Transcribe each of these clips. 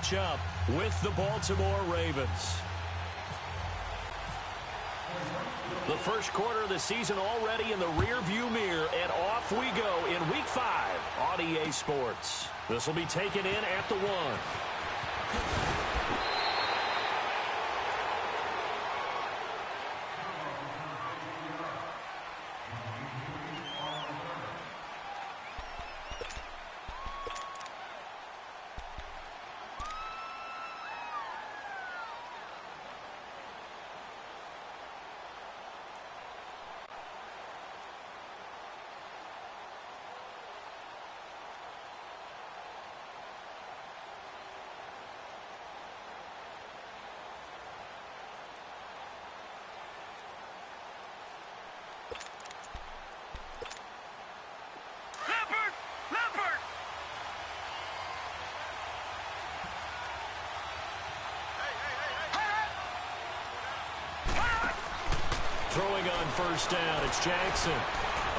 match up with the Baltimore Ravens. The first quarter of the season already in the rearview mirror, and off we go in Week 5 on EA Sports. This will be taken in at the 1. Throwing on first down, it's Jackson.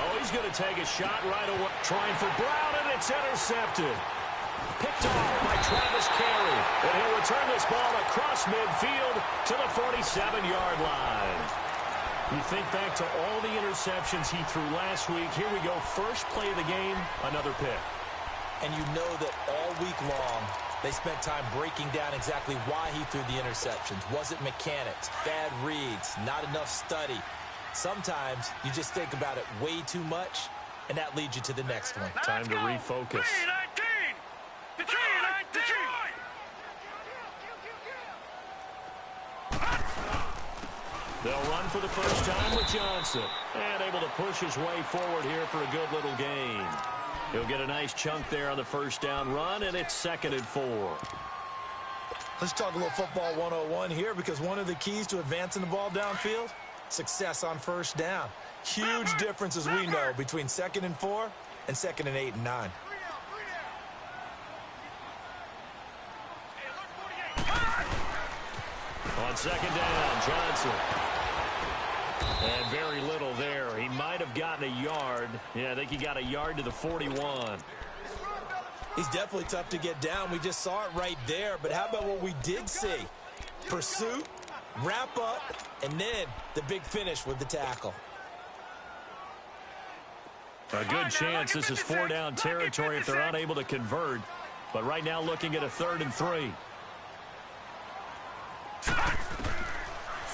Oh, he's going to take a shot right away. Trying for Brown, and it's intercepted. Picked off by Travis Carey. And he'll return this ball across midfield to the 47-yard line. You think back to all the interceptions he threw last week. Here we go, first play of the game, another pick. And you know that all week long, they spent time breaking down exactly why he threw the interceptions. Was it mechanics, bad reads, not enough study? Sometimes you just think about it way too much, and that leads you to the next one. Time to refocus. They'll run for the first time with Johnson. And able to push his way forward here for a good little gain. He'll get a nice chunk there on the first down run, and it's 2nd and 4. Let's talk a little football 101 here, because one of the keys to advancing the ball downfield, success on first down. Huge difference, as we know, between 2nd and 4 and 2nd and 8 and 9. On 2nd down, Johnson. And very little there. He might have gotten a yard. Yeah, I think he got a yard to the 41. He's definitely tough to get down. We just saw it right there. But how about what we did see? Pursuit, wrap up, and then the big finish with the tackle. A good chance this is 4-down territory if they're unable to convert. But right now looking at a 3rd and 3.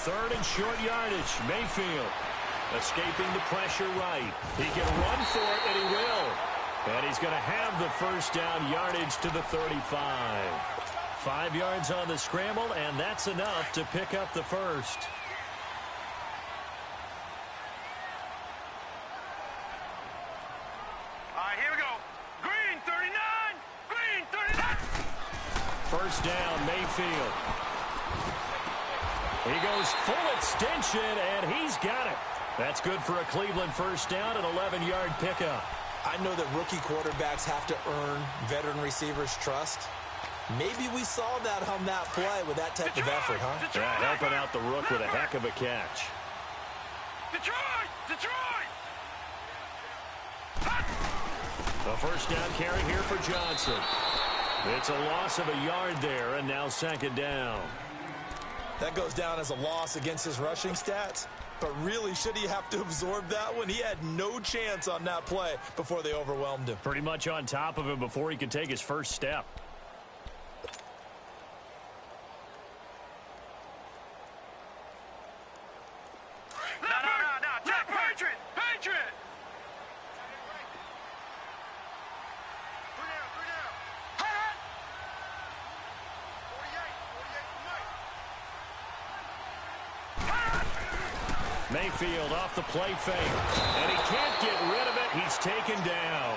3rd and short yardage. Mayfield escaping the pressure right. He can run for it, and he will. And he's going to have the first down yardage to the 35. 5 yards on the scramble, and that's enough to pick up the first. All right, here we go. Green 39. Green 39. First down, Mayfield. He goes full extension, and he's got it. That's good for a Cleveland first down, an 11-yard pickup. I know that rookie quarterbacks have to earn veteran receivers' trust. Maybe we saw that on that play with that type of effort, huh? Yeah, helping out the rook with a heck of a catch. Detroit! Detroit! A first down carry here for Johnson. It's a loss of a yard there, and now 2nd down. That goes down as a loss against his rushing stats. But really, should he have to absorb that one? He had no chance on that play before they overwhelmed him. Pretty much on top of him before he could take his first step. No. Jack, Patriot! Patriot! 3 down. 48 Mayfield off the play fake, and he can't get rid of it. He's taken down.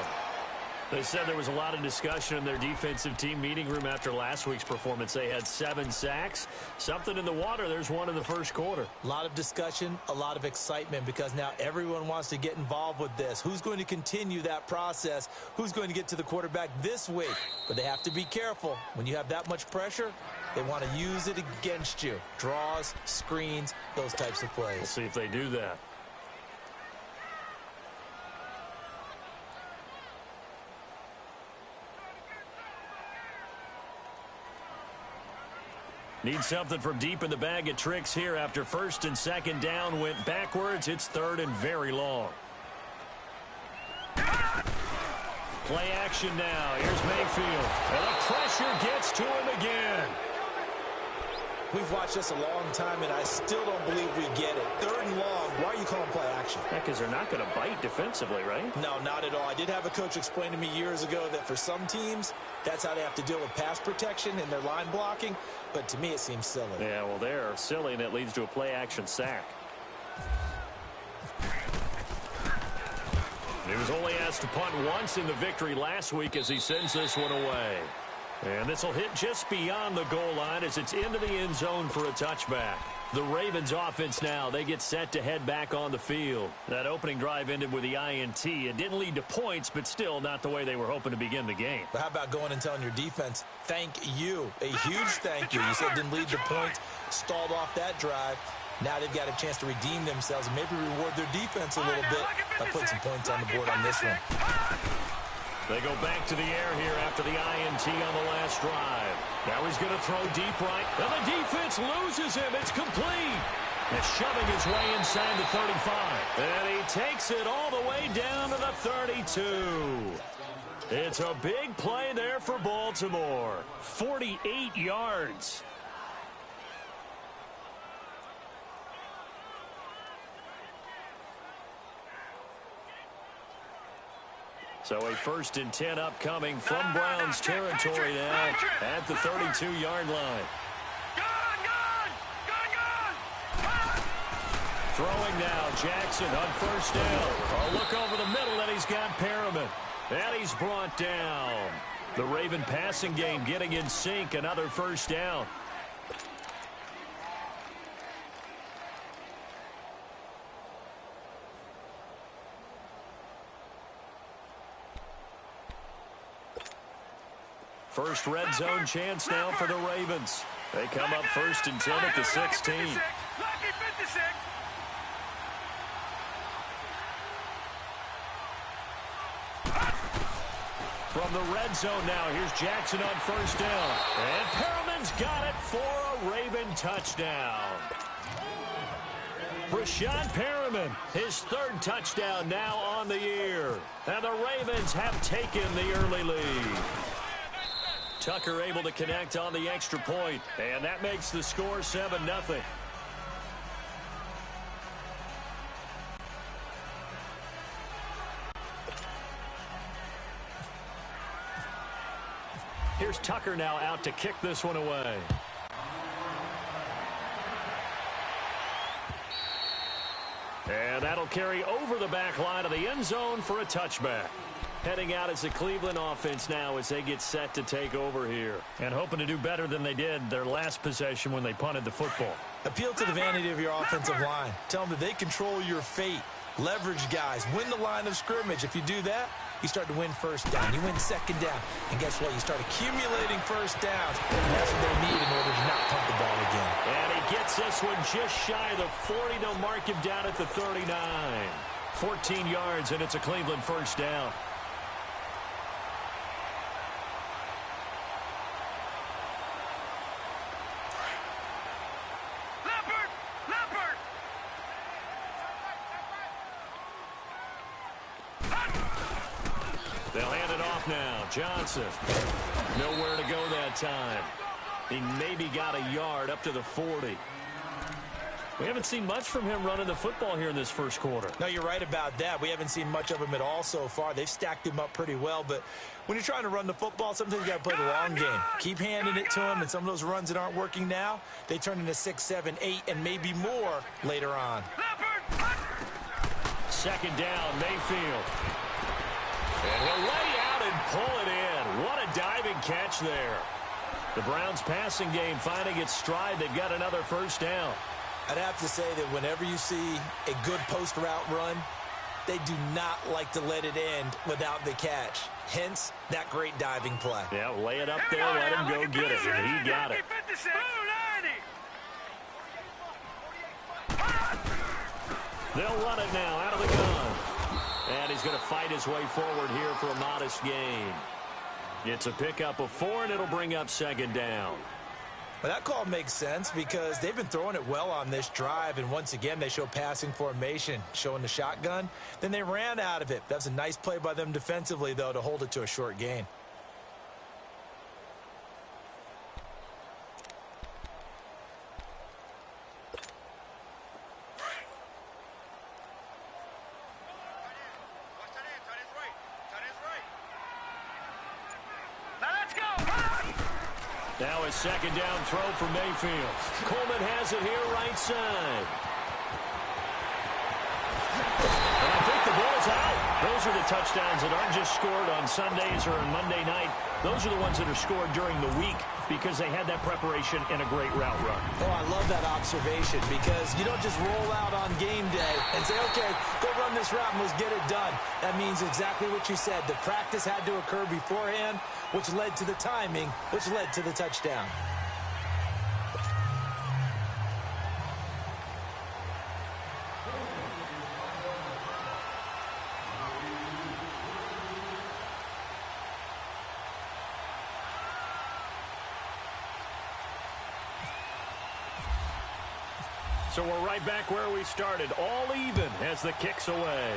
They said there was a lot of discussion in their defensive team meeting room after last week's performance. They had 7 sacks. Something in the water. There's one in the first quarter. A lot of discussion, a lot of excitement, because now everyone wants to get involved with this. Who's going to continue that process? Who's going to get to the quarterback this week? But they have to be careful. When you have that much pressure, they want to use it against you. Draws, screens, those types of plays. We'll see if they do that. Need something from deep in the bag of tricks here after first and second down went backwards. It's third and very long. Play action now. Here's Mayfield. And the pressure gets to him again. We've watched this a long time, and I still don't believe we get it. Third and long, why are you calling play action? Because they're not going to bite defensively, right? No, not at all. I did have a coach explain to me years ago that for some teams, that's how they have to deal with pass protection and their line blocking. But to me, it seems silly. Yeah, well, they're silly, and it leads to a play action sack. He was only asked to punt once in the victory last week as he sends this one away. And this will hit just beyond the goal line as it's into the end zone for a touchback. The Ravens offense now, they get set to head back on the field. That opening drive ended with the INT. It didn't lead to points, but still not the way they were hoping to begin the game. But how about going and telling your defense, thank you, a huge thank you. You said it didn't lead to points, stalled off that drive. Now they've got a chance to redeem themselves and maybe reward their defense a little bit by putting some points on the board on this one. They go back to the air here after the INT on the last drive. Now he's going to throw deep right. And the defense loses him. It's complete. And shoving his way inside the 35. And he takes it all the way down to the 32. It's a big play there for Baltimore. 48 yards. So a 1st and 10 upcoming from Browns territory now at the 32-yard line. Throwing now, Jackson on first down. A look over the middle, and he's got Perriman. And he's brought down. The Raven passing game getting in sync, another first down. First red zone chance now for the Ravens. They come up 1st and 10 at the 16. From the red zone now, here's Jackson on first down. And Perriman's got it for a Raven touchdown. Brashad Perriman, his 3rd touchdown now on the year. And the Ravens have taken the early lead. Tucker able to connect on the extra point, and that makes the score 7-0. Here's Tucker now out to kick this one away. And that'll carry over the back line of the end zone for a touchback. Heading out as the Cleveland offense now as they get set to take over here. And hoping to do better than they did their last possession when they punted the football. Appeal to the vanity of your offensive line. Tell them that they control your fate. Leverage guys. Win the line of scrimmage. If you do that, you start to win first down. You win second down. And guess what? You start accumulating first downs. And that's what they need in order to not punt the ball again. And he gets this one just shy of the 40. They'll mark him down at the 39. 14 yards, and it's a Cleveland first down. They'll hand it off now. Johnson. Nowhere to go that time. He maybe got a yard up to the 40. We haven't seen much from him running the football here in this first quarter. No, you're right about that. We haven't seen much of him at all so far. They've stacked him up pretty well, but when you're trying to run the football, sometimes you got to play the long game. Keep handing it to him, and some of those runs that aren't working now, they turn into 6, 7, 8, and maybe more later on. Second down, Mayfield. And he'll lay out and pull it in. What a diving catch there. The Browns passing game finding its stride. They've got another first down. I'd have to say that whenever you see a good post route run, they do not like to let it end without the catch. Hence, that great diving play. Yeah, lay it up there, let him go get it, and he got it. They'll run it now out of the gun. And he's going to fight his way forward here for a modest gain. It's a pickup of 4, and it'll bring up second down. Well, that call makes sense because they've been throwing it well on this drive, and once again, they show passing formation, showing the shotgun. Then they ran out of it. That's a nice play by them defensively, though, to hold it to a short gain. Now a second down throw for Mayfield. Coleman has it here right side. And I think the ball's out. Those are the touchdowns that aren't just scored on Sundays or on Monday night. Those are the ones that are scored during the week because they had that preparation and a great route run. Oh, I love that observation because you don't just roll out on game day and say, okay, go run this route and let's get it done. That means exactly what you said. The practice had to occur beforehand, which led to the timing, which led to the touchdown. So we're right back where we started, all even as the kick's away.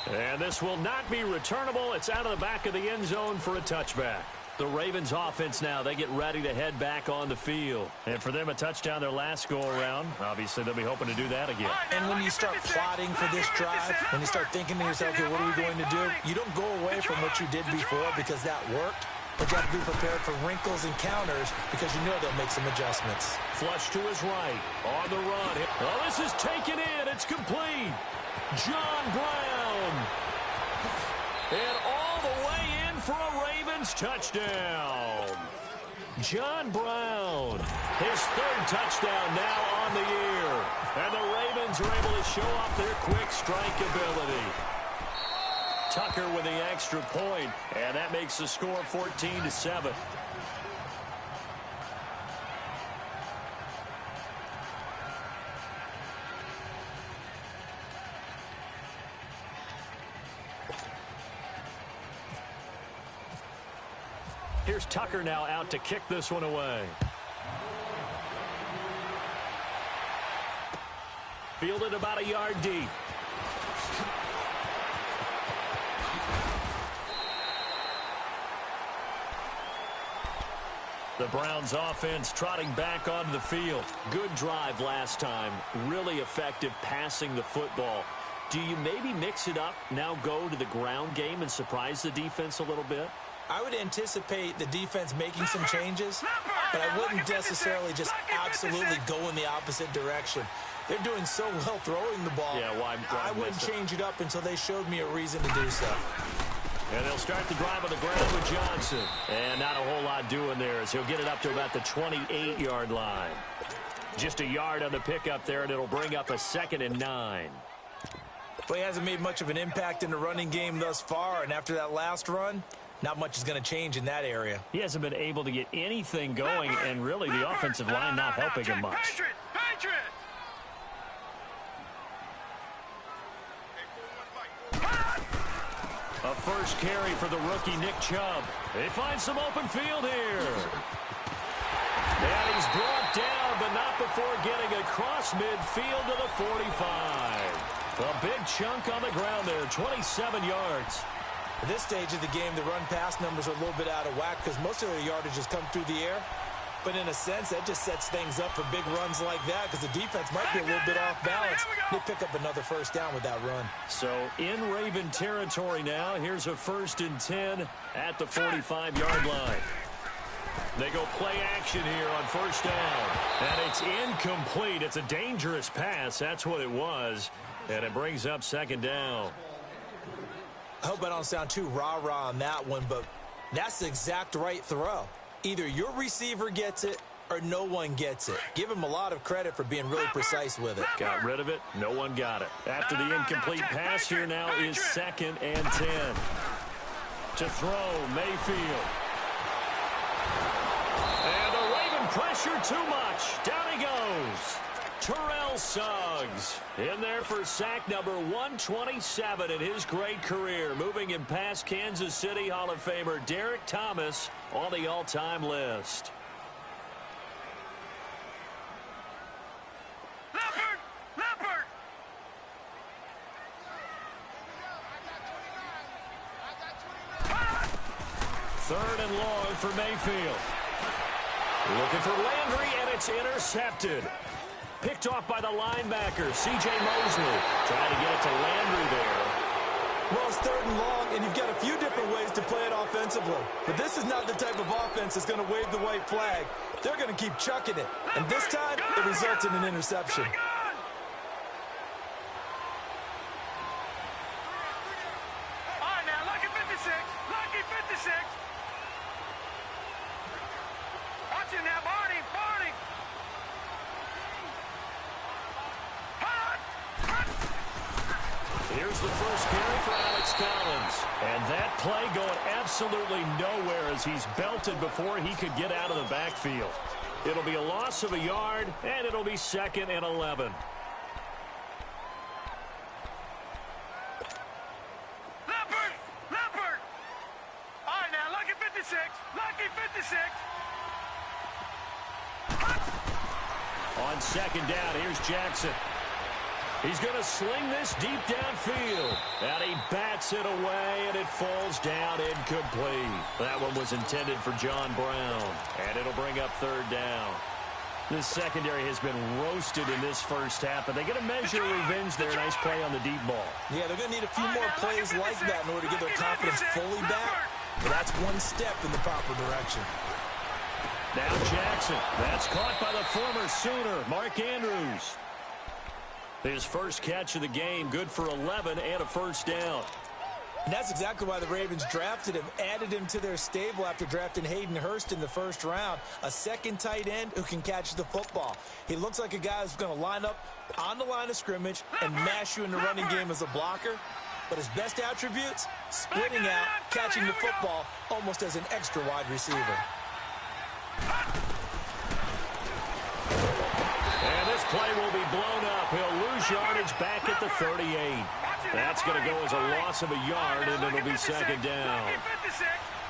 And this will not be returnable. It's out of the back of the end zone for a touchback. The Ravens offense now, they get ready to head back on the field. And for them, a touchdown their last go-around. Obviously, they'll be hoping to do that again. And when you start plotting for this drive, when you start thinking to yourself, okay, what are we going to do? You don't go away from what you did before because that worked. But you have to be prepared for wrinkles and counters because you know they'll make some adjustments. Flush to his right. On the run. Oh, this is taken in. It's complete. John Brown. And all the way in for a Ravens touchdown. John Brown. His third touchdown now on the year. And the Ravens are able to show off their quick strike ability. Tucker with the extra point, and that makes the score 14-7. Here's Tucker now out to kick this one away. Fielded about a yard deep. The Browns offense trotting back onto the field. Good drive last time. Really effective passing the football. Do you maybe mix it up, now go to the ground game and surprise the defense a little bit? I would anticipate the defense making some changes, but I wouldn't necessarily just absolutely go in the opposite direction. They're doing so well throwing the ball. Yeah, why I wouldn't change it up until they showed me a reason to do so. And they'll start the drive on the ground with Johnson. And not a whole lot doing there as he'll get it up to about the 28-yard line. Just a yard on the pickup there, and it'll bring up a 2nd and 9. Well, he hasn't made much of an impact in the running game thus far, and after that last run, not much is going to change in that area. He hasn't been able to get anything going, and really the offensive line not helping him much. A first carry for the rookie Nick Chubb. They find some open field here. And he's brought down, but not before getting across midfield to the 45. A big chunk on the ground there, 27 yards. At this stage of the game, the run-pass numbers are a little bit out of whack because most of their yardage has come through the air. But in a sense, that just sets things up for big runs like that because the defense might be a little bit off balance. They pick up another first down with that run. So in Raven territory now, here's a 1st and 10 at the 45-yard line. They go play action here on first down. And it's incomplete. It's a dangerous pass. That's what it was. And it brings up 2nd down. I hope I don't sound too rah-rah on that one, but that's the exact right throw. Either your receiver gets it or no one gets it. Give him a lot of credit for being really precise with it. Got rid of it. No one got it. After the incomplete pass here now is 2nd and 10. To throw, Mayfield. And the Raven pressure too much. Down he goes. Terrell Suggs in there for sack number 127 in his great career, moving him past Kansas City Hall of Famer Derek Thomas on the all-time list. Leopard! Third and long for Mayfield. Looking for Landry, and it's intercepted. Picked off by the linebacker, C.J. Mosley. Trying to get it to Landry there. Well, it's third and long, and you've got a few different ways to play it offensively. But this is not the type of offense that's going to wave the white flag. They're going to keep chucking it. And this time, it results in an interception. All right, now, lucky 56. Lucky 56. Watch it now, Barney. Here's the first carry for Alex Collins. And that play going absolutely nowhere as he's belted before he could get out of the backfield. It'll be a loss of a yard, and it'll be 2nd and 11. Leopard! All right, now, lucky 56. Lucky 56. On second down, here's Jackson. He's going to sling this deep downfield. And he bats it away, and it falls down incomplete. That one was intended for John Brown. And it'll bring up third down. This secondary has been roasted in this first half, but they get a measure of revenge there. Nice play on the deep ball. Yeah, they're going to need a few more plays like that in order to get their confidence fully back. But that's one step in the proper direction. Now Jackson. That's caught by the former Sooner, Mark Andrews. His first catch of the game, good for 11 and a first down. And that's exactly why the Ravens drafted him, added him to their stable after drafting Hayden Hurst in the first round. A second tight end who can catch the football. He looks like a guy who's going to line up on the line of scrimmage and mash you in the running game as a blocker. But his best attributes, splitting out, catching the football almost as an extra wide receiver. And this play will be blown up. He'll lose yardage back at the 38. That's going to go as a loss of a yard, and it'll be second down.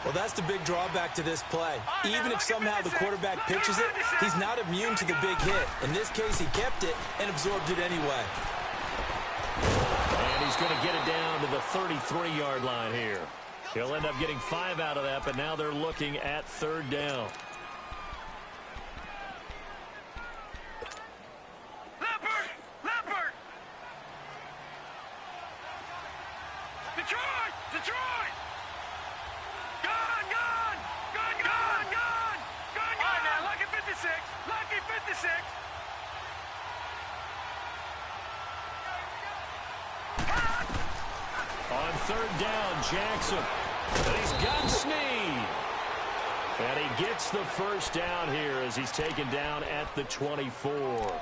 Well, that's the big drawback to this play. Even if somehow the quarterback pitches it, he's not immune to the big hit. In this case, he kept it and absorbed it anyway. And he's going to get it down to the 33-yard line here. He'll end up getting 5 out of that, but now they're looking at third down. Detroit! Gone! All right, now, lucky 56. Lucky 56. On third down, Jackson. And he's got Snead. And he gets the first down here as he's taken down at the 24.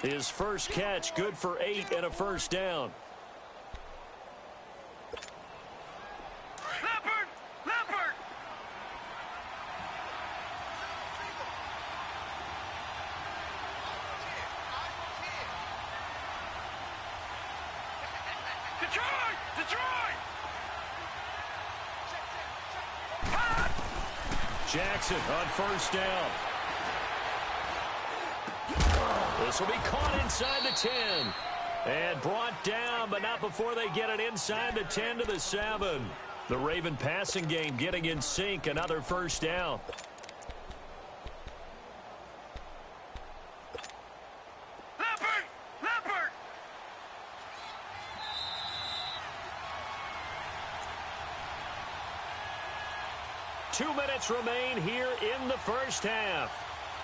His first catch, good for 8 and a first down. Leopard! Detroit! Jackson on first down. This will be caught inside the 10. And brought down, but not before they get it inside the 10 to the 7. The Raven passing game getting in sync. Another first down. Leopard! 2 minutes remain here in the first half.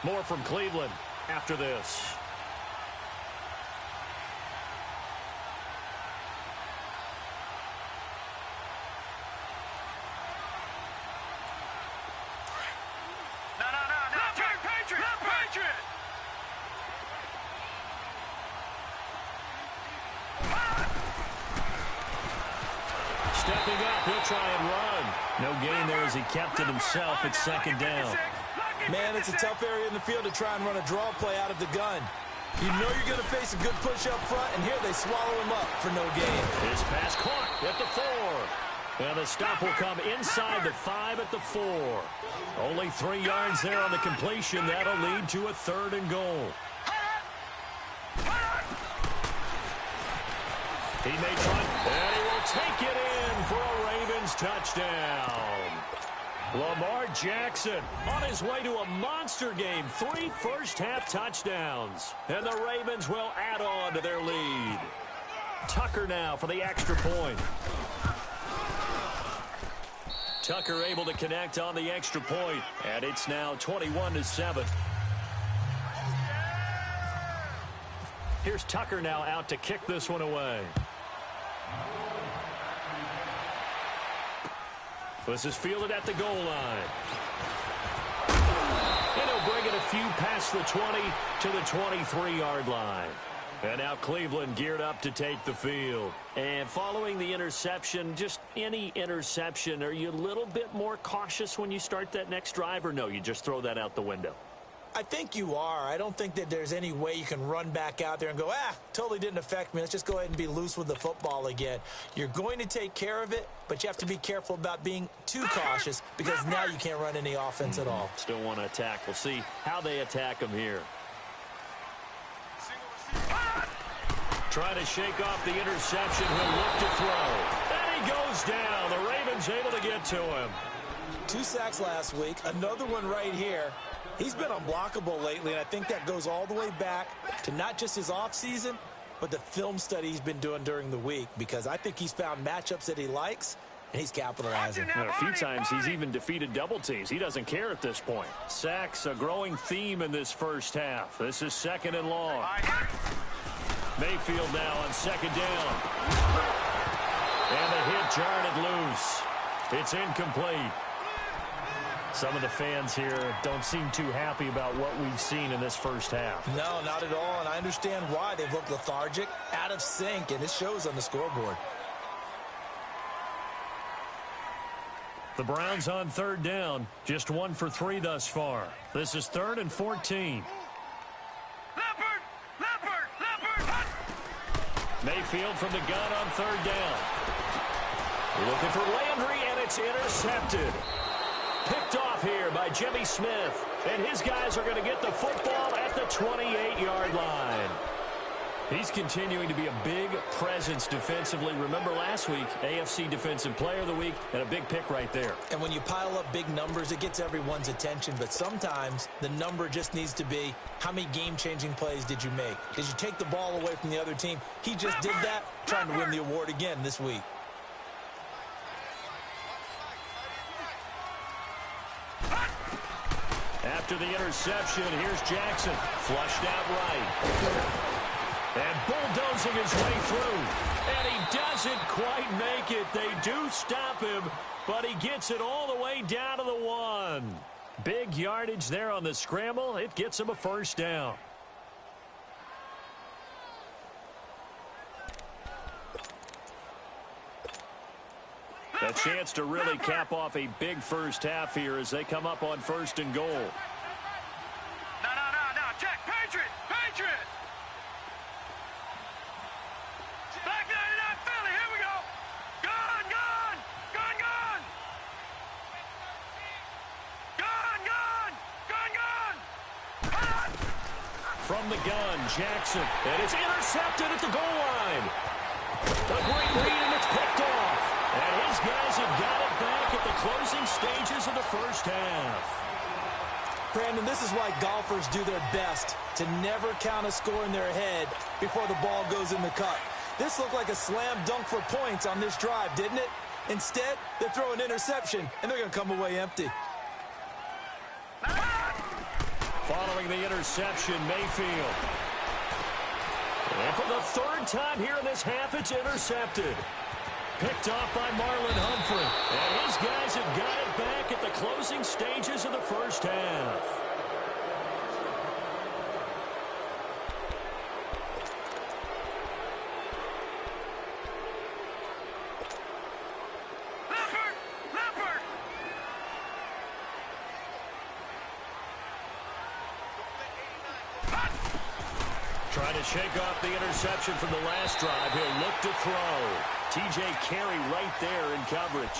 More from Cleveland after this. Patriot! Stepping up, he'll try and run. No gain there as he kept it himself at second down. Man, it's a tough area in the field to try and run a draw play out of the gun. You know you're going to face a good push up front, and here they swallow him up for no gain. His pass caught at the 4. And the stop will come inside the 5 at the 4. Only 3 yards there on the completion. That'll lead to a 3rd and goal. He may try, and he will take it in for a Ravens touchdown. Lamar Jackson on his way to a monster game. 3 first-half touchdowns. And the Ravens will add on to their lead. Tucker now for the extra point. Tucker able to connect on the extra point, and it's now 21-7. Here's Tucker now out to kick this one away. This is fielded at the goal line. And he'll bring it a few past the 20 to the 23-yard line. And now Cleveland geared up to take the field. And following the interception, just any interception, are you a little bit more cautious when you start that next drive, or no, you just throw that out the window? I think you are. I don't think that there's any way you can run back out there and go, totally didn't affect me. Let's just go ahead and be loose with the football again. You're going to take care of it, but you have to be careful about being too cautious because now you can't run any offense at all. Still want to attack. We'll see how they attack him here. Trying to shake off the interception. He'll look to throw. And he goes down. The Ravens able to get to him. 2 sacks last week. Another one right here. He's been unblockable lately, and I think that goes all the way back to not just his offseason, but the film study he's been doing during the week, because I think he's found matchups that he likes, and he's capitalizing. And a few times he's even defeated double teams. He doesn't care at this point. Sacks, a growing theme in this first half. This is 2nd and long. Mayfield now on 2nd down. And the hit jarred it loose. It's incomplete. Some of the fans here don't seem too happy about what we've seen in this first half. No, not at all, and I understand why. They've looked lethargic, out of sync, and it shows on the scoreboard. The Browns on 3rd down, just 1 for 3 thus far. This is 3rd and 14. Leopard! Mayfield from the gun on 3rd down. Looking for Landry, and it's intercepted. Picked off here by Jimmy Smith. And his guys are going to get the football at the 28-yard line. He's continuing to be a big presence defensively. Remember last week, AFC Defensive Player of the Week, and a big pick right there. And when you pile up big numbers, it gets everyone's attention. But sometimes the number just needs to be, how many game-changing plays did you make? Did you take the ball away from the other team? He just did that, trying to win the award again this week. After the interception, here's Jackson. Flushed out right. And bulldozing his way through. And he doesn't quite make it. They do stop him, but he gets it all the way down to the 1. Big yardage there on the scramble. It gets him a 1st down. A chance to really cap off a big first half here as they come up on 1st and goal. No. Check. Patriot! Black 99 Philly, here we go! Gun! From the gun, Jackson. And it's intercepted at the goal line. A great read, and it's picked off. And his guys have got it back at the closing stages of the first half. Brandon, this is why golfers do their best to never count a score in their head before the ball goes in the cup. This looked like a slam dunk for points on this drive, didn't it? Instead, they throw an interception, and they're going to come away empty. Following the interception, Mayfield. And for the 3rd time here in this half, it's intercepted. Picked off by Marlon Humphrey. And his guys have got it back at the closing stages of the first half. Leopard! Trying to shake off the interception from the last drive. He'll look to throw. T.J. Carey right there in coverage.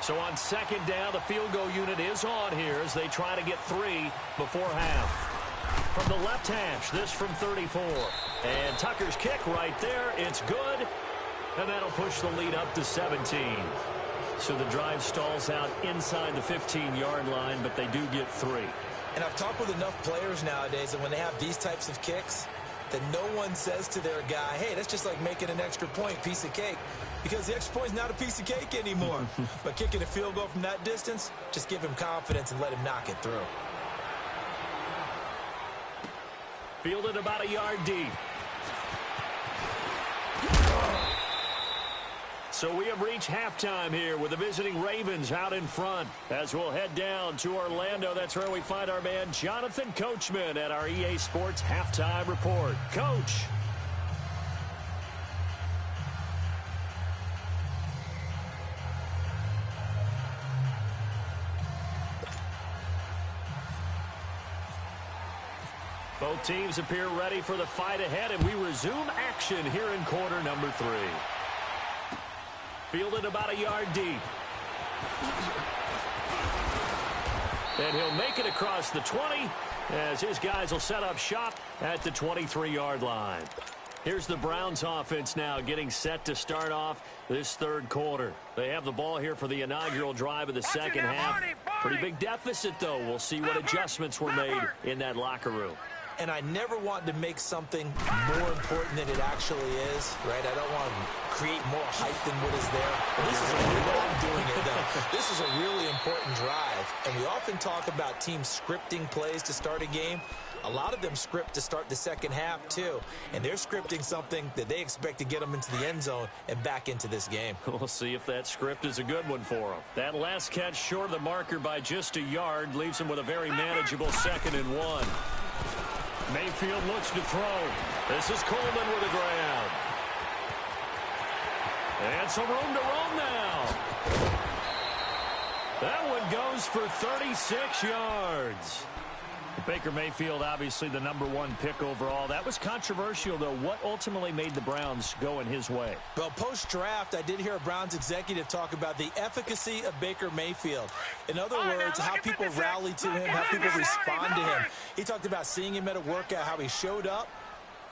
So on second down, the field goal unit is on here as they try to get 3 before half. From the left hash, this from 34. And Tucker's kick right there. It's good. And that'll push the lead up to 17. So the drive stalls out inside the 15-yard line, but they do get 3. And I've talked with enough players nowadays that when they have these types of kicks, that no one says to their guy, hey, that's just like making an extra point, piece of cake. Because the extra point is not a piece of cake anymore. But kicking a field goal from that distance, just give him confidence and let him knock it through. Fielded about a yard deep. So we have reached halftime here with the visiting Ravens out in front. As we'll head down to Orlando, that's where we find our man Jonathan Coachman at our EA Sports Halftime Report. Coach. Both teams appear ready for the fight ahead, and we resume action here in quarter number 3. Fielded about a yard deep. And he'll make it across the 20 as his guys will set up shop at the 23-yard line. Here's the Browns offense now getting set to start off this third quarter. They have the ball here for the inaugural drive of the second half. Pretty big deficit, though. We'll see what adjustments were made in that locker room. And I never want to make something more important than it actually is, right? I don't want to create more hype than what is there. But this is a I'm doing it, though. This is a really important drive. And we often talk about teams scripting plays to start a game. A lot of them script to start the second half, too. And they're scripting something that they expect to get them into the end zone and back into this game. We'll see if that script is a good one for them. That last catch short of the marker by just a yard leaves them with a very manageable 2nd and 1. Mayfield looks to throw. This is Coleman with the ground. And some room to roam now. That one goes for 36 yards. Baker Mayfield, obviously the #1 pick overall. That was controversial, though. What ultimately made the Browns go in his way? Well, post-draft, I did hear a Browns executive talk about the efficacy of Baker Mayfield. In other words, how people rally to him, how people respond to him. He talked about seeing him at a workout, how he showed up,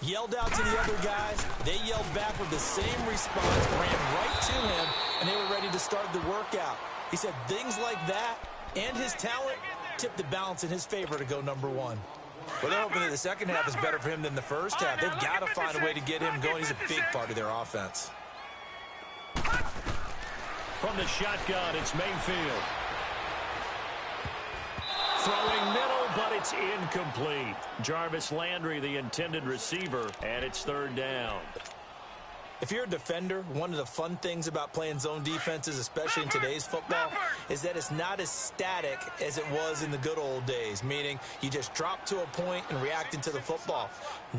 yelled out to the other guys. They yelled back with the same response, ran right to him, and they were ready to start the workout. He said things like that and his talent tip the balance in his favor to go #1. Well, they're hoping that the second half is better for him than the first half. They've got to find a way to get him going. He's a big part of their offense. From the shotgun, it's Mayfield. Throwing middle, but it's incomplete. Jarvis Landry, the intended receiver, and it's 3rd down. If you're a defender, one of the fun things about playing zone defenses, especially in today's football, is that it's not as static as it was in the good old days, meaning you just drop to a point and reacted to the football.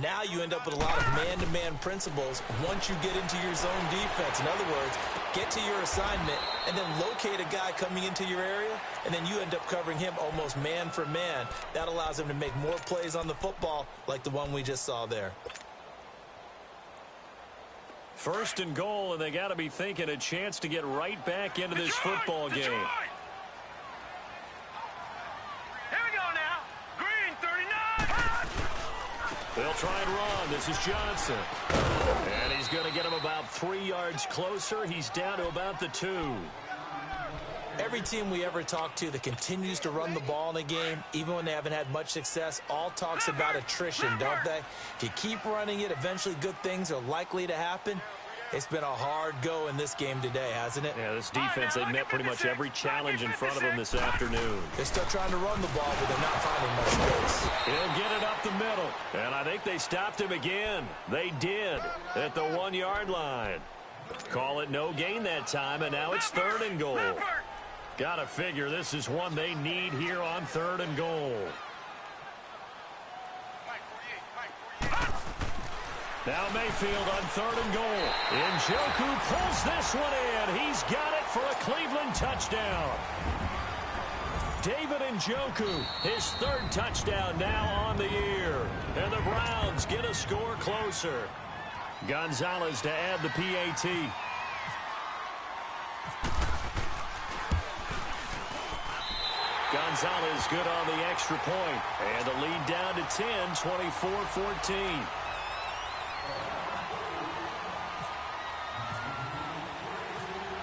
Now you end up with a lot of man-to-man principles once you get into your zone defense. In other words, get to your assignment and then locate a guy coming into your area, and then you end up covering him almost man for man. That allows him to make more plays on the football like the one we just saw there. 1st and goal, and they got to be thinking a chance to get right back into this football game. Here we go now. Green 39. They'll try and run. This is Johnson. And he's going to get him about 3 yards closer. He's down to about the 2. Every team we ever talk to that continues to run the ball in a game, even when they haven't had much success, all talks about attrition, don't they? If you keep running it, eventually good things are likely to happen. It's been a hard go in this game today, hasn't it? Yeah, this defense, they've met pretty much every challenge in front of them this afternoon. They're still trying to run the ball, but they're not finding much space. He'll get it up the middle. And I think they stopped him again. They did at the 1-yard line. Call it no gain that time, and now it's 3rd and goal. Gotta figure this is one they need here on 3rd and goal. Now Mayfield on 3rd and goal. Njoku pulls this one in. He's got it for a Cleveland touchdown. David Njoku, his 3rd touchdown now on the year. And the Browns get a score closer. Gonzalez to add the PAT. Gonzalez good on the extra point. And the lead down to 10, 24-14.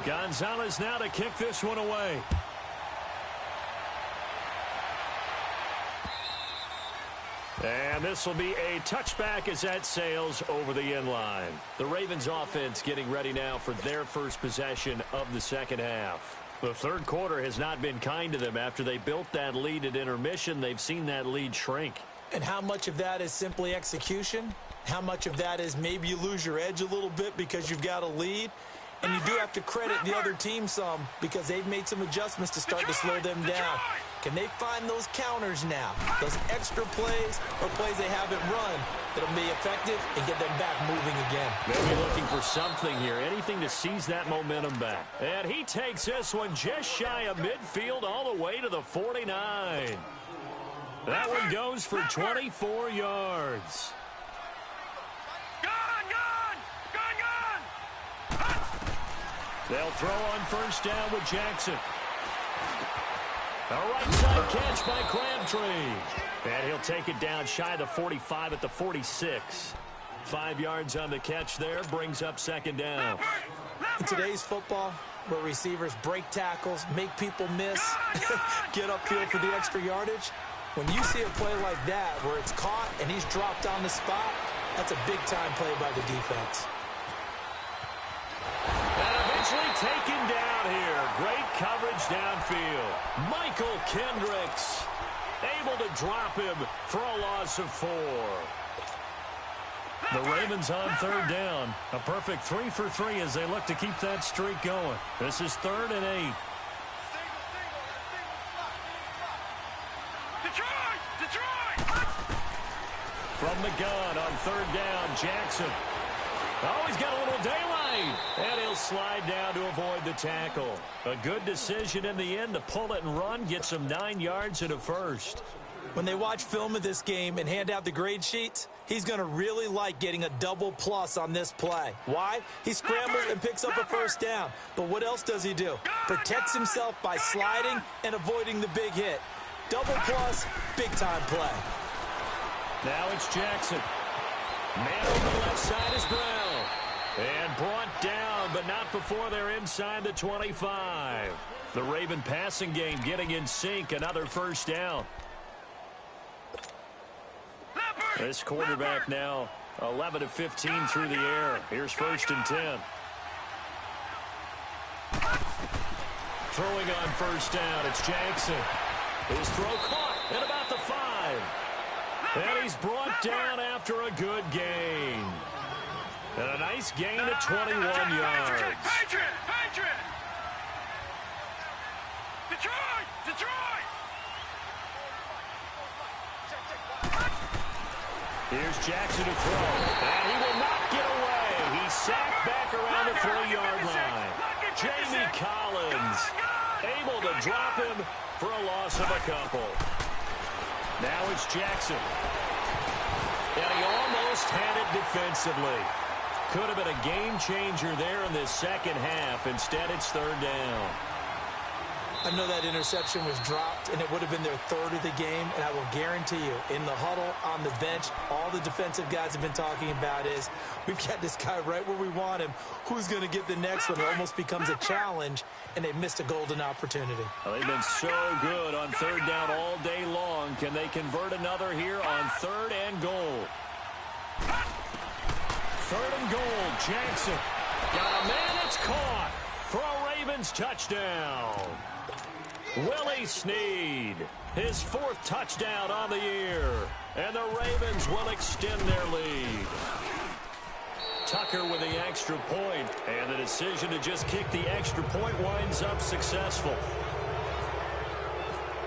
Gonzalez now to kick this one away. And this will be a touchback as that sails over the end line. The Ravens offense getting ready now for their first possession of the second half. The third quarter has not been kind to them. After they built that lead at intermission, they've seen that lead shrink. And how much of that is simply execution? How much of that is maybe you lose your edge a little bit because you've got a lead? And you do have to credit the other team some because they've made some adjustments to start to slow them down. Can they find those counters now, those extra plays or plays they haven't run that'll be effective and get them back moving again? Maybe looking for something here, anything to seize that momentum back. And he takes this one just shy of midfield all the way to the 49. That one goes for 24 yards. They'll throw on 1st down with Jackson. A right side catch by Crabtree. And he'll take it down shy of the 45 at the 46. 5 yards on the catch there, brings up 2nd down. In today's football, where receivers break tackles, make people miss, get upfield for the extra yardage, when you see a play like that where it's caught and he's dropped on the spot, that's a big-time play by the defense. Taken down here. Great coverage downfield. Michael Kendricks able to drop him for a loss of 4. The Ravens on 3rd down. A perfect 3 for 3 as they look to keep that streak going. This is 3rd and 8. Detroit! From the gun on 3rd down, Jackson. Oh, he's got a little daylight. And he'll slide down to avoid the tackle. A good decision in the end to pull it and run. Gets him 9 yards and a first. When they watch film of this game and hand out the grade sheets, he's going to really like getting a double plus on this play. Why? He scrambles and picks up a 1st down. But what else does he do? Protects himself by sliding and avoiding the big hit. Double plus, big-time play. Now it's Jackson. Man over the left side is Brown. And brought down, but not before they're inside the 25. The Raven passing game getting in sync. Another 1st down. This quarterback now 11 of 15 through the air. Here's 1st and 10. Throwing on 1st down, it's Jackson. His throw caught at about the 5. And he's brought down after a good gain. And a nice gain of 21 yards. Patriot! Detroit! Here's Jackson to throw. And he will not get away. He's sacked back around the 3-yard line. Jamie Collins able to drop him for a loss of a couple. Now it's Jackson. And he almost had it defensively. Could have been a game changer there in this second half. Instead, it's 3rd down. I know that interception was dropped, and it would have been their 3rd of the game, and I will guarantee you, in the huddle, on the bench, all the defensive guys have been talking about is, we've got this guy right where we want him. Who's going to get the next one? It almost becomes a challenge, and they missed a golden opportunity. Well, they've been so good on 3rd down all day long. Can they convert another here on 3rd and goal? 3rd and goal, Jackson. Got a man, it's caught for a Ravens touchdown. Willie Snead, his 4th touchdown on the year. And the Ravens will extend their lead. Tucker with the extra point, and the decision to just kick the extra point winds up successful.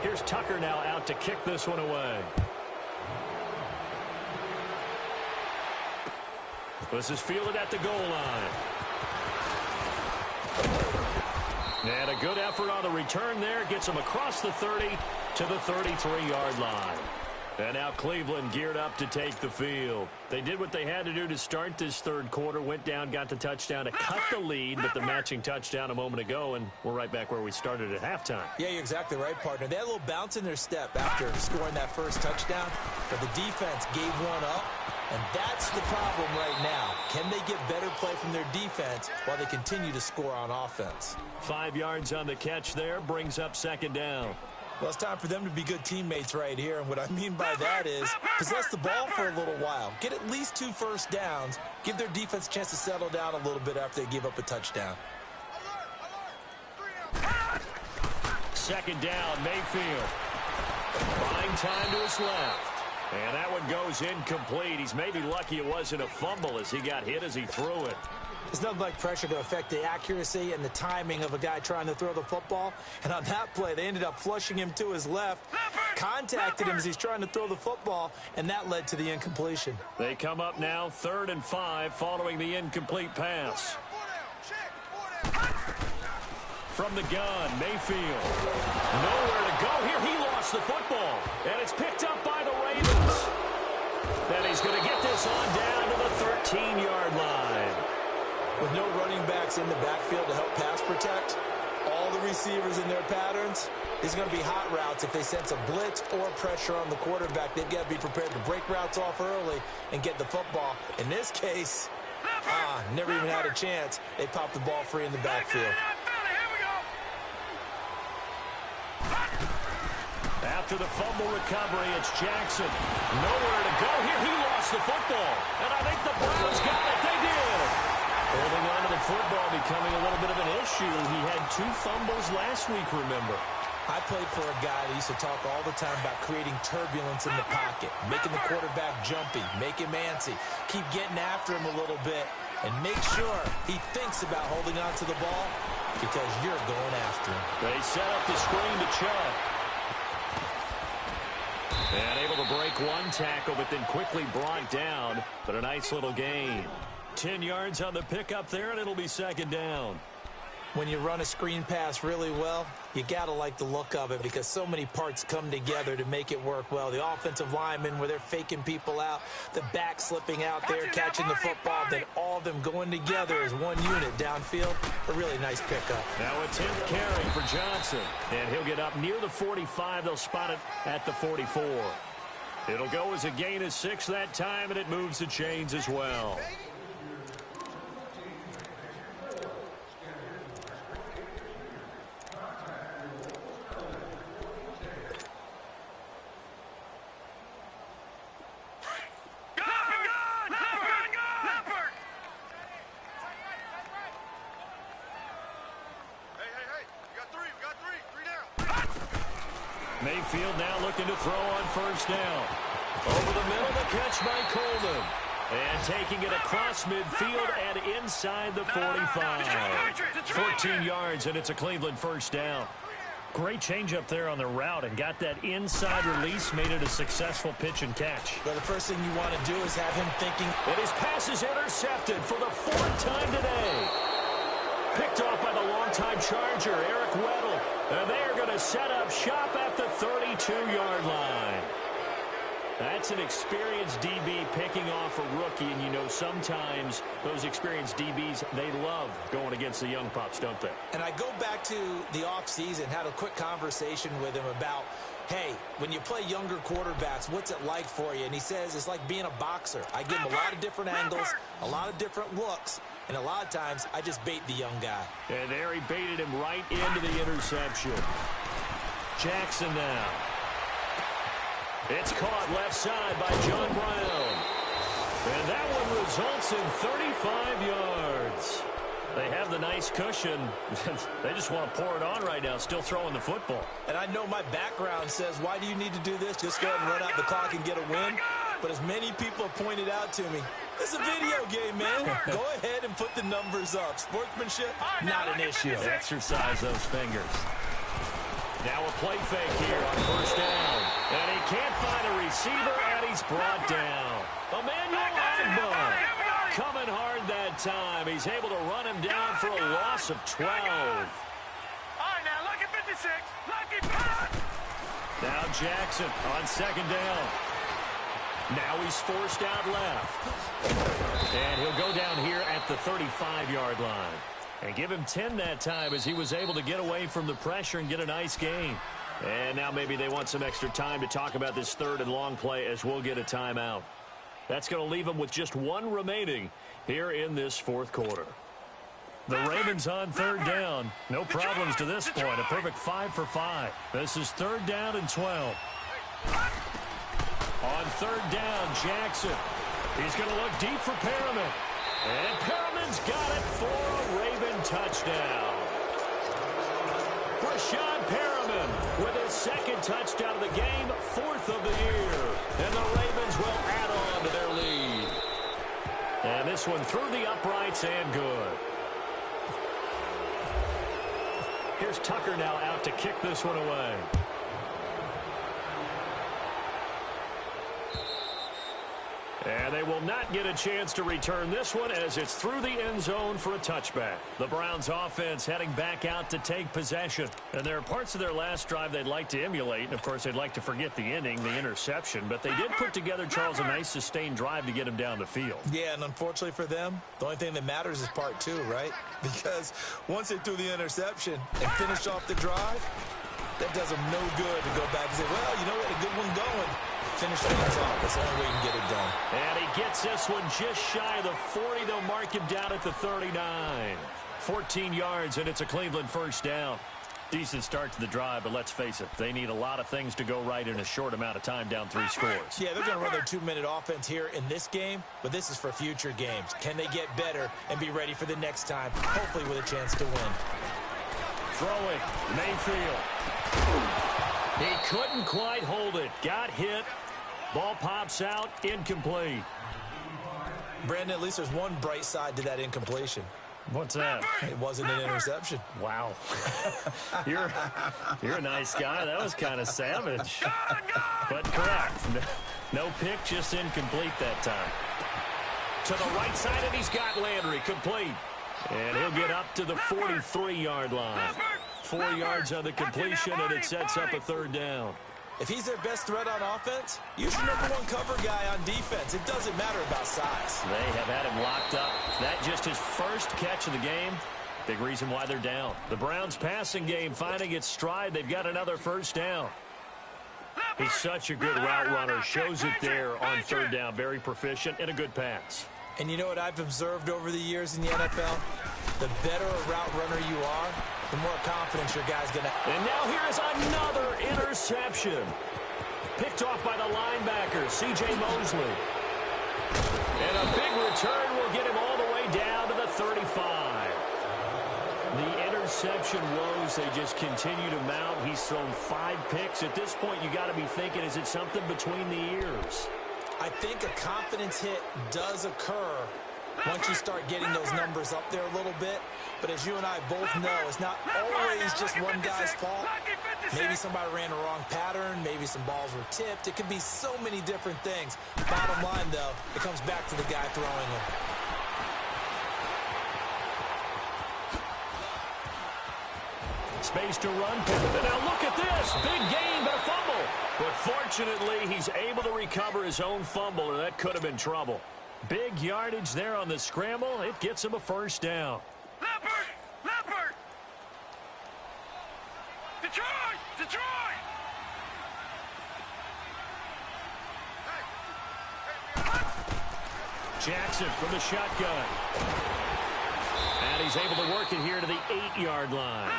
Here's Tucker now out to kick this one away. This is fielded at the goal line. And a good effort on the return there. Gets him across the 30 to the 33-yard line. And now Cleveland geared up to take the field. They did what they had to do to start this third quarter. Went down, got the touchdown to cut the lead, but the matching touchdown a moment ago, and we're right back where we started at halftime. Yeah, you're exactly right, partner. They had a little bounce in their step after scoring that first touchdown, but the defense gave one up, and that's the problem right now. Can they get better play from their defense while they continue to score on offense? 5 yards on the catch there, brings up second down. Well, it's time for them to be good teammates right here, and what I mean by that is possess the ball for a little while. Get at least 2 first downs. Give their defense a chance to settle down a little bit after they give up a touchdown. Second down, Mayfield. Buying time to his left. And that one goes incomplete. He's maybe lucky it wasn't a fumble as he got hit as he threw it. There's nothing like pressure to affect the accuracy and the timing of a guy trying to throw the football. And on that play, they ended up flushing him to his left, contacted him as he's trying to throw the football, and that led to the incompletion. They come up now 3rd and 5 following the incomplete pass. From the gun, Mayfield. Nowhere to go here. He lost the football, and it's picked up by the Ravens. And he's going to get this on down to the 13-yard line. With no running backs in the backfield to help pass protect, all the receivers in their patterns, these are going to be hot routes. If they sense a blitz or pressure on the quarterback, they've got to be prepared to break routes off early and get the football. In this case, never even had a chance. They popped the ball free in the backfield. After the fumble recovery, it's Jackson. Nowhere to go here. He lost the football. And I think the Browns got it. They did. Holding on to the football becoming a little bit of an issue. He had 2 fumbles last week, remember. I played for a guy that used to talk all the time about creating turbulence in the pocket, making the quarterback jumpy, make him antsy, keep getting after him a little bit, and make sure he thinks about holding on to the ball because you're going after him. They set up the screen to Chubb. And able to break one tackle, but then quickly brought down. But a nice little gain. 10 yards on the pickup there, and it'll be second down. When you run a screen pass really well, you got to like the look of it because so many parts come together to make it work well. The offensive linemen where they're faking people out, the back slipping out there, catching the football, then all of them going together as one unit downfield. A really nice pickup. Now a 10th carry for Johnson, and he'll get up near the 45. They'll spot it at the 44. It'll go as a gain of 6 that time, and it moves the chains as well. Mayfield now looking to throw on first down. Over the middle, the catch by Coleman. And taking it across midfield and inside the 45. 14 yards, and it's a Cleveland first down. Great change up there on the route and got that inside release, made it a successful pitch and catch. But the first thing you want to do is have him thinking. And his pass is intercepted for the 4th time today. Picked off by the longtime Charger, Eric Weddle. And they are going to set up shop at the 32-yard line. That's an experienced DB picking off a rookie, and you know sometimes those experienced DBs, they love going against the young pups, don't they? And I go back to the offseason, had a quick conversation with him about, hey, when you play younger quarterbacks, what's it like for you? And he says it's like being a boxer. I give him a lot of different angles, a lot of different looks, and a lot of times I just bait the young guy. And there he baited him right into the interception. Jackson now. It's caught left side by John Brown. And that one results in 35 yards. They have the nice cushion. They just want to pour it on right now, still throwing the football. And I know my background says, why do you need to do this? Just go ahead and run out the clock and get a win. But as many people have pointed out to me, it's a video game, man. Go ahead and put the numbers up. Sportsmanship, not an issue. Exercise those fingers. Now a play fake here on first down. And he can't find a receiver, and he's brought down. Emmanuel Ogbah. coming hard that time. He's able to run him down for a loss of 12. All right, now, lucky 56. Lucky pass. Now Jackson on second down. Now he's forced out left. And he'll go down here at the 35-yard line. And give him 10 that time as he was able to get away from the pressure and get a nice gain. And now maybe they want some extra time to talk about this third and long play as we'll get a timeout. That's going to leave them with just one remaining here in this fourth quarter. The Ravens on third down. No problems to this point. A perfect 5 for 5. This is third down and 12. On third down, Jackson. He's going to look deep for Perriman. And Perriman's got it for a Raven touchdown. Rashad Perriman with his second touchdown of the game, fourth of the year. And the Ravens will add on to their lead. And this one through the uprights and good. Here's Tucker now out to kick this one away. And they will not get a chance to return this one as it's through the end zone for a touchback. The Browns offense heading back out to take possession. And there are parts of their last drive they'd like to emulate. And, of course, they'd like to forget the ending, the interception. But they did put together, Charles, a nice sustained drive to get him down the field. Yeah, and unfortunately for them, the only thing that matters is part two, right? Because once they threw the interception and finished off the drive, that does them no good to go back and say, well, you know what, a good one going. Finish things off. That's the only way you can get it done. And he gets this one just shy of the 40. They'll mark him down at the 39. 14 yards, and it's a Cleveland first down. Decent start to the drive, but let's face it, they need a lot of things to go right in a short amount of time down 3 scores. Yeah, they're going to run their 2-minute offense here in this game, but this is for future games. Can they get better and be ready for the next time, hopefully with a chance to win? Throwing, Mayfield. He couldn't quite hold it. Got hit. Ball pops out, incomplete. Brandon, at least there's one bright side to that incompletion. What's that? It wasn't an interception. Wow. You're a nice guy. That was kind of savage. But correct. No pick, just incomplete that time. To the right side, and he's got Landry complete. And he'll get up to the 43-yard line. 4 yards on the completion, and it sets up a third down. If he's their best threat on offense, use your number one cover guy on defense. It doesn't matter about size. They have had him locked up. That just his first catch of the game. Big reason why they're down. The Browns passing game finding its stride. They've got another first down. He's such a good route runner. Shows it there on third down. Very proficient and a good pass. And you know what I've observed over the years in the NFL? The better a route runner you are, the more confidence your guy's going to have. And now here is another interception. Picked off by the linebacker, C.J. Mosley. And a big return will get him all the way down to the 35. The interception woes, they just continue to mount. He's thrown 5 picks. At this point, you got to be thinking, is it something between the ears? I think a confidence hit does occur once you start getting those numbers up there a little bit. But as you and I both know, it's not always just one guy's fault. Maybe somebody ran a wrong pattern. Maybe some balls were tipped. It could be so many different things. Bottom line, though, it comes back to the guy throwing them. Space to run. Now look at this. Big gain, but a fumble. But fortunately, he's able to recover his own fumble, or that could have been trouble. Big yardage there on the scramble. It gets him a first down. Leopard! Detroit! Jackson from the shotgun. And he's able to work it here to the 8-yard line.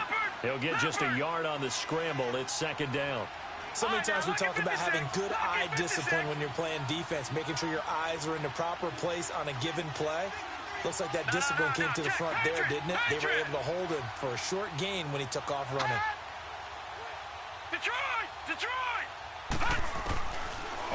He'll get just a yard on the scramble. It's second down. So many times we talk about having good eye discipline when you're playing defense, making sure your eyes are in the proper place on a given play. Looks like that discipline came to the front there, didn't it? They were able to hold him for a short gain when he took off running. Detroit!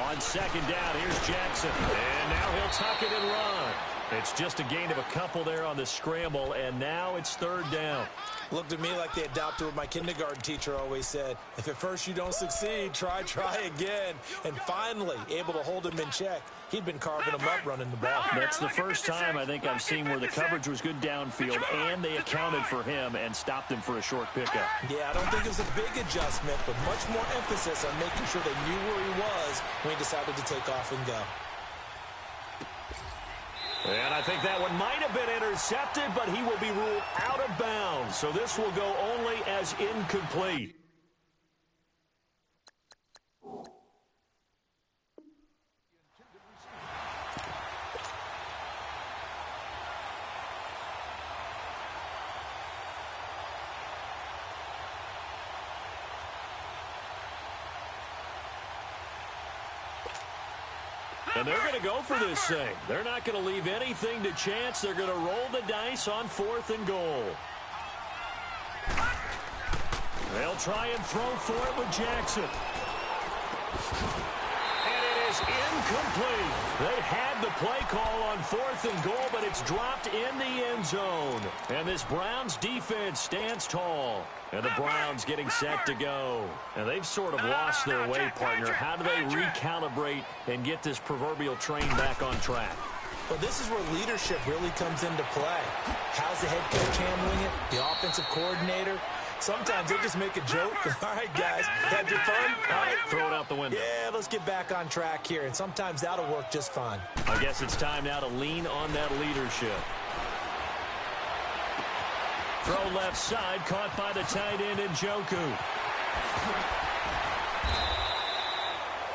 On second down, here's Jackson. And now he'll tuck it and run. It's just a gain of a couple there on the scramble, and now it's third down. Looked to me like they adopted what my kindergarten teacher always said. If at first you don't succeed, try again. And finally, able to hold him in check. He'd been carving him up running the ball. That's the first time I think I've seen where the coverage was good downfield, and they accounted for him and stopped him for a short pickup. Yeah, I don't think it was a big adjustment, but much more emphasis on making sure they knew where he was when he decided to take off and go. And I think that one might have been intercepted, but he will be ruled out of bounds. So this will go only as incomplete. And they're going to go for this thing. They're not going to leave anything to chance. They're going to roll the dice on 4th and goal. They'll try and throw for it with Jackson. And it is incomplete. They had the play call on 4th and goal, but it's dropped in the end zone. And this Browns defense stands tall. And the Browns getting set to go. And they've sort of lost their way, partner. How do they recalibrate and get this proverbial train back on track? Well, this is where leadership really comes into play. How's the head coach handling it? The offensive coordinator? Sometimes they just make a joke. All right, guys, had your fun? All right, throw it out the window. Yeah, let's get back on track here. And sometimes that'll work just fine. I guess it's time now to lean on that leadership. Throw left side, caught by the tight end in Njoku.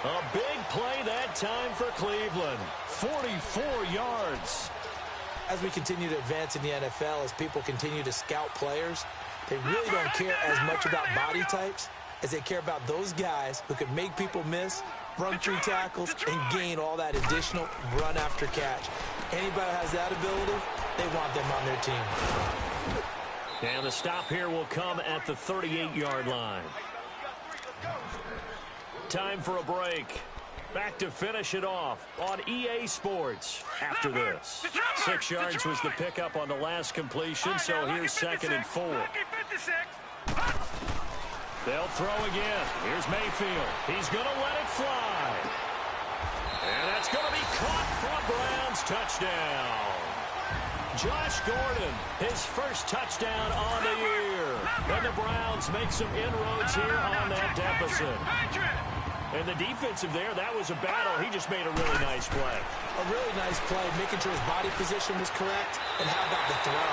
A big play that time for Cleveland. 44 yards. As we continue to advance in the NFL, as people continue to scout players, they really don't care as much about body types as they care about those guys who can make people miss, run 3 tackles, and gain all that additional run after catch. Anybody who has that ability, they want them on their team. And the stop here will come at the 38-yard line. Time for a break. Back to finish it off on EA Sports after this. 6 yards was the pickup on the last completion, so here's 2nd and 4. They'll throw again. Here's Mayfield. He's going to let it fly. And that's going to be caught for a Browns touchdown. Josh Gordon, his first touchdown on the year. And the Browns make some inroads here on that deficit. And the defensive there, that was a battle. He just made a really nice play. A really nice play, making sure his body position was correct. And how about the throw?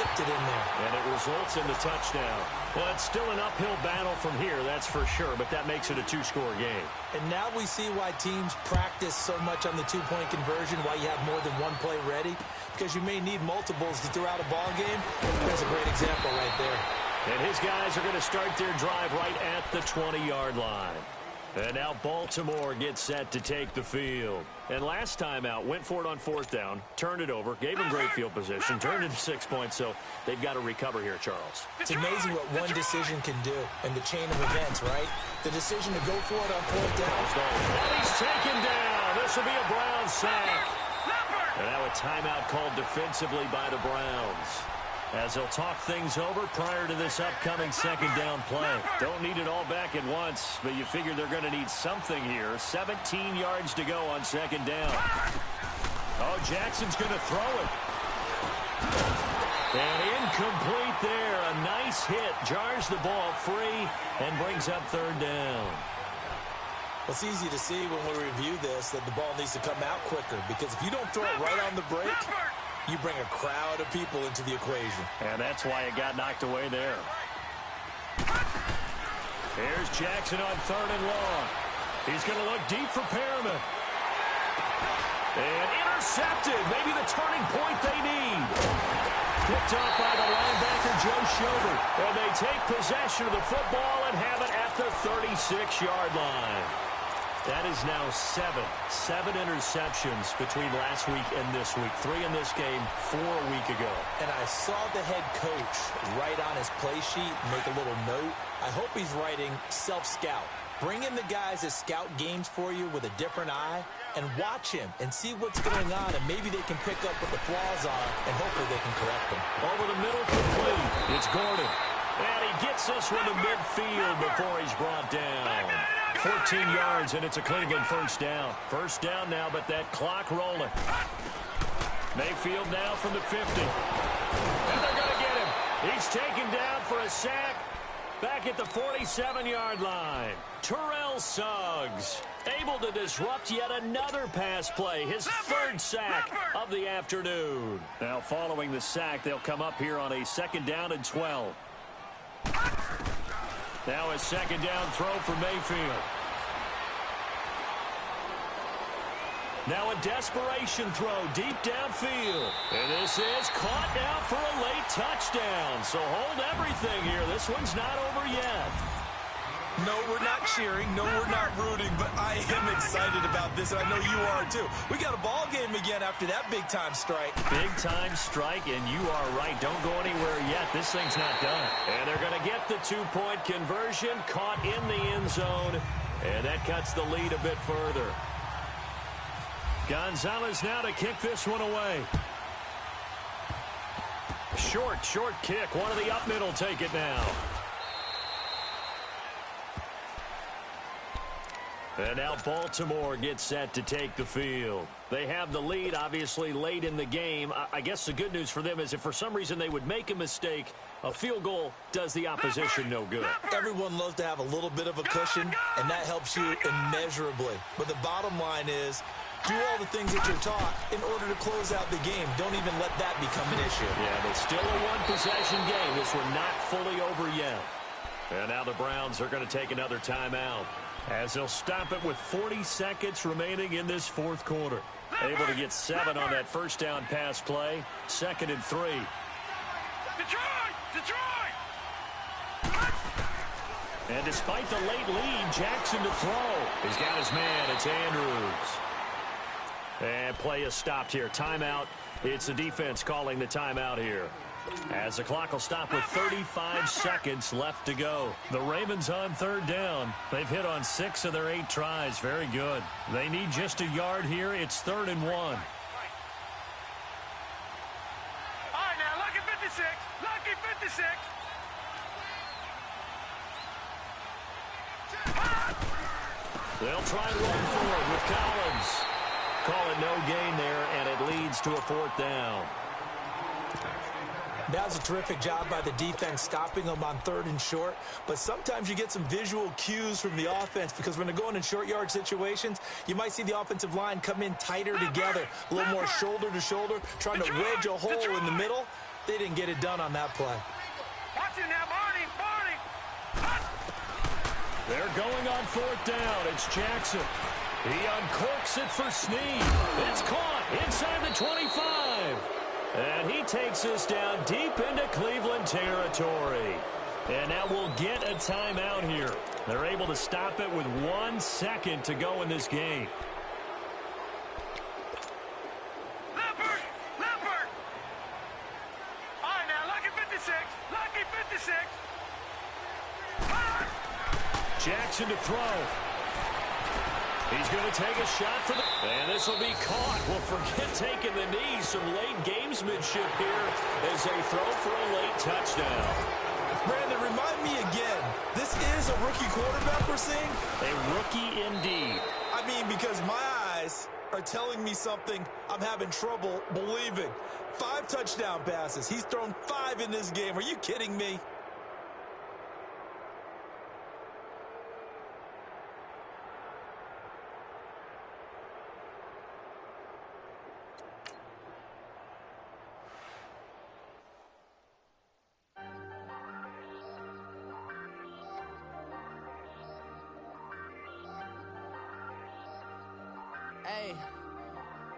Zipped it in there. And it results in the touchdown. Well, it's still an uphill battle from here, that's for sure, but that makes it a 2-score game. And now we see why teams practice so much on the 2-point conversion, why you have more than one play ready, because you may need multiples to throw out a ball game. There's a great example right there. And his guys are going to start their drive right at the 20-yard line. And now Baltimore gets set to take the field. And last time out, went for it on 4th down, turned it over, gave him great field position, turned it to 6 points, so they've got to recover here, Charles. It's amazing what one decision can do in the chain of events, right? The decision to go for it on 4th down. And he's taken down. This will be a Browns sack. And now a timeout called defensively by the Browns, as they'll talk things over prior to this upcoming 2nd down play. Don't need it all back at once, but you figure they're going to need something here. 17 yards to go on 2nd down. Oh, Jackson's going to throw it. And incomplete there. A nice hit. Jars the ball free and brings up 3rd down. It's easy to see when we review this that the ball needs to come out quicker, because if you don't throw it right on the break, you bring a crowd of people into the equation. And that's why it got knocked away there. Here's Jackson on 3rd and long. He's going to look deep for Perriman. And intercepted. Maybe the turning point they need. Picked up by the linebacker, Joe Schobert. And they take possession of the football and have it at the 36-yard line. That is now 7 interceptions between last week and this week. 3 in this game, 4 a week ago. And I saw the head coach write on his play sheet, make a little note. I hope he's writing self-scout. Bring in the guys that scout games for you with a different eye and watch him and see what's going on, and maybe they can pick up what the flaws are, and hopefully they can correct them. Over the middle, complete. It's Gordon. And he gets this one to midfield before he's brought down. 14 yards, and it's a Cleveland first down. First down now, but that clock rolling. Mayfield now from the 50. And they're going to get him. He's taken down for a sack back at the 47-yard line. Terrell Suggs able to disrupt yet another pass play. His third sack of the afternoon. Now following the sack, they'll come up here on a 2nd down and 12. Now a 2nd down throw for Mayfield. Now a desperation throw deep downfield. And this is caught now for a late touchdown. So hold everything here. This one's not over yet. No, we're not cheering. No, we're not rooting. But I am excited about this, and I know you are too. We got a ball game again after that big-time strike. Big-time strike, and you are right. Don't go anywhere yet. This thing's not done. And they're going to get the 2-point conversion. Caught in the end zone. And that cuts the lead a bit further. Gonzalez now to kick this one away. Short kick. One of the up middle take it now. And now Baltimore gets set to take the field. They have the lead, obviously, late in the game. I guess the good news for them is if for some reason they would make a mistake, a field goal does the opposition no good. Everyone loves to have a little bit of a cushion, and that helps you immeasurably. But the bottom line is, do all the things that you're taught in order to close out the game. Don't even let that become an issue. Yeah, but still a one-possession game. This one not fully over yet. And now the Browns are going to take another timeout, as they'll stop it with 40 seconds remaining in this 4th quarter. Able to get 7 on that first down pass play. 2nd and 3. Detroit! And despite the late lead, Jackson to throw. He's got his man. It's Andrews. And play is stopped here. Timeout. It's the defense calling the timeout here, as the clock will stop with 35 seconds left to go. The Ravens on 3rd down. They've hit on 6 of their 8 tries. Very good. They need just a yard here. It's 3rd and 1. All right, now, lucky 56. Lucky 56. They'll try and run forward with Collins. Call it no gain there, and it leads to a 4th down. That was a terrific job by the defense stopping them on 3rd and short. But sometimes you get some visual cues from the offense, because when they're going in short yard situations, you might see the offensive line come in tighter together, a little more shoulder to shoulder, trying to wedge a hole in the middle. They didn't get it done on that play. Watch it now, Barney. They're going on 4th down. It's Jackson. He uncorks it for Snead. It's caught inside the 25. And he takes us down deep into Cleveland territory. And now we'll get a timeout here. They're able to stop it with 1 second to go in this game. Leopard! All right, now, lucky 56. Lucky 56. Jackson to throw. He's going to take a shot for the... And this will be caught. Well, forget taking the knee. Some late gamesmanship here as they throw for a late touchdown. Brandon, remind me again, this is a rookie quarterback we're seeing? A rookie indeed. I mean, because my eyes are telling me something I'm having trouble believing. 5 touchdown passes. He's thrown 5 in this game. Are you kidding me?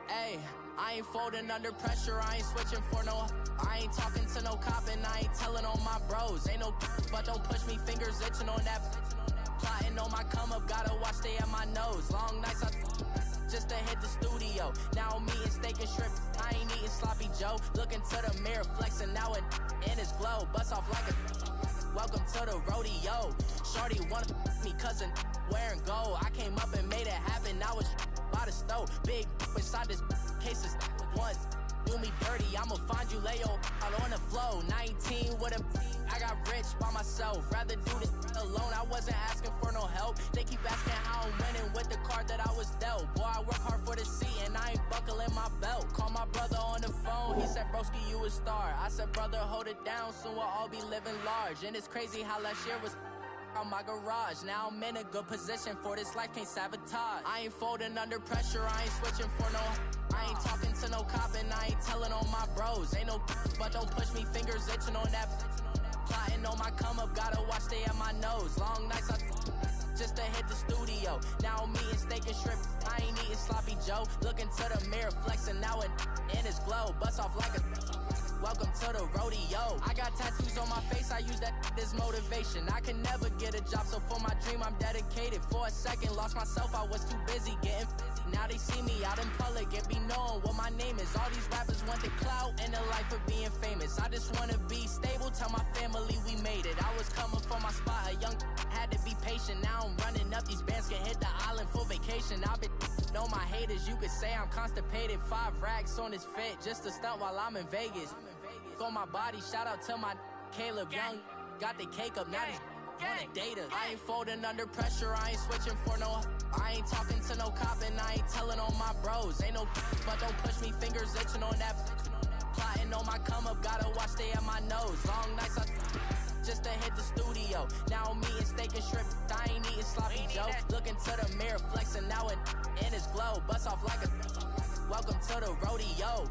Hey, I ain't folding under pressure, I ain't switching for no. I ain't talking to no cop and I ain't telling on my bros. Ain't no but don't push me, fingers itching on that. Plotting on my come up, gotta watch stay at my nose. Long nights I just to hit the studio. Now I'm eating steak and shrimp, I ain't eating sloppy Joe. Looking to the mirror, flexing now it in his glow. Bust off like a welcome to the rodeo. Shorty wanna me cousin wearing gold. I came up and made it happen. I was by the stove. Big inside this cases once. Do me dirty, I'ma find you, lay your out on the floor. 19 with a I got rich by myself. Rather do this alone. I wasn't asking for no help. They keep asking how I'm winning with the card that I was dealt. Boy, I work hard for the seat and I ain't buckling my belt. Call my brother on the phone. He said, broski, you a star. I said, brother, hold it down. Soon we'll all be living large. And it's crazy how last year was on my garage. Now I'm in a good position for this life, can't sabotage. I ain't folding under pressure, I ain't switching for no. I ain't talking to no cop and I ain't telling on my bros. Ain't no but don't push me, fingers itching on that. Plotting on my come up, gotta watch stay at my nose. Long nights just to hit the studio. Now I'm eating steak and shrimp, I ain't eating sloppy Joe. Looking to the mirror, flexing now it in his glow. Bust off like a welcome to the rodeo. I got tattoos on my face, I use that as motivation. I can never get a job, so for my dream I'm dedicated. For a second, lost myself, I was too busy getting busy. Now they see me out in public and be knowing what my name is. All these rappers want the clout and the life of being famous. I just wanna be stable, tell my family we made it. I was coming for my spot, a young had to be patient. Now I'm running up, these bands can hit the island for vacation. I've been know my haters, you could say I'm constipated. 5 racks on his fit, just to stunt while I'm in Vegas. On my body, shout out to my Caleb Young. Got the cake up, now he's wanna date us. I ain't folding under pressure, I ain't switching for no. I ain't talking to no cop and I ain't telling on my bros. Ain't no but don't push me, fingers itching on that. Plotting on my come up, gotta watch stay at my nose. Long nights just to hit the studio. Now I'm eating steak and shrimp, I ain't eating sloppy Joe. Looking to the mirror, flexing now it in his glow. Bust off like a welcome to the rodeo.